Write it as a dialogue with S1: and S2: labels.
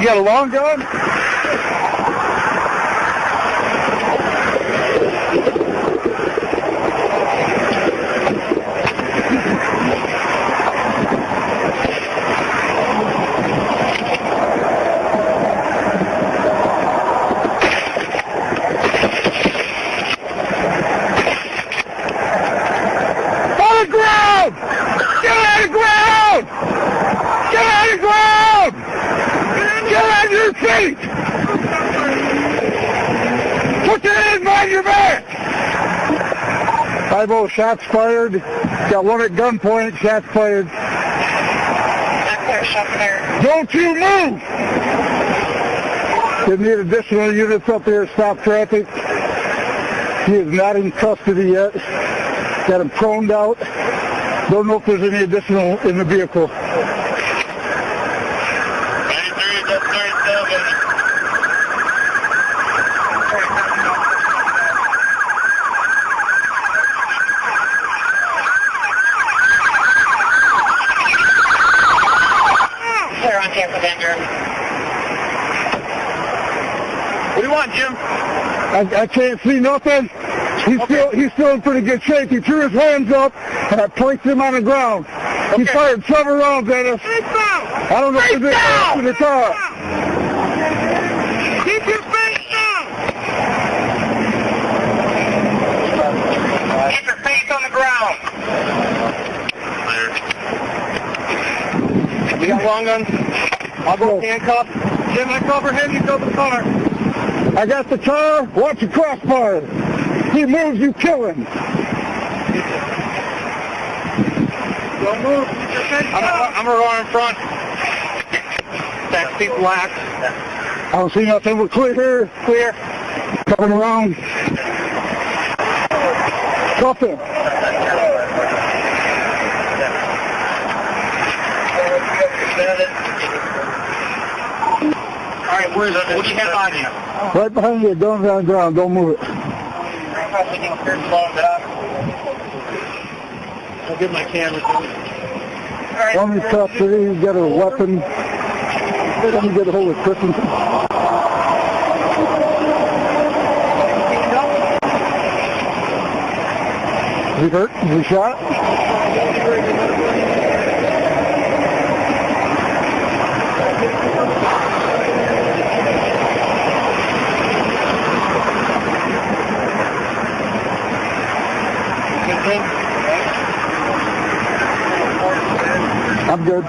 S1: You got a long gun? On the ground! Get on the ground! Get on the ground! Get on your feet! Put your hands behind your back! 5-0, shots fired. Got one at gunpoint, shots fired. Don't you move! They need additional units up there to stop traffic. He is not in custody yet. Got him proned out. Don't know if there's any additional in the vehicle.
S2: 93, that's 37.
S3: Clear on campus, Andrew.
S2: What do you want, Jim?
S1: I can't see nothing. He's still in pretty good shape. He threw his hands up, and I placed him on the ground. He fired several rounds at us. I don't know if there's anything in the car.
S2: Keep your face down!
S3: Keep your face on the ground.
S2: You got long guns? I'll go handcuff. Jim, I cover him, you go to the car.
S1: I got the car. Watch your crossbar. He moves, you kill him.
S2: Don't move. I'm going to run in front. Back seat black.
S1: I don't see nothing. We're clear here.
S2: Clear.
S1: Coming around. Cuff him.
S2: All right, what do you have on you?
S1: Right behind you. Guns on the ground. Don't move it.
S2: I'll get my camera.
S1: One of these cops today, he's got a weapon. Let me get a hold of Christian. Is he hurt? Is he shot? I'm good.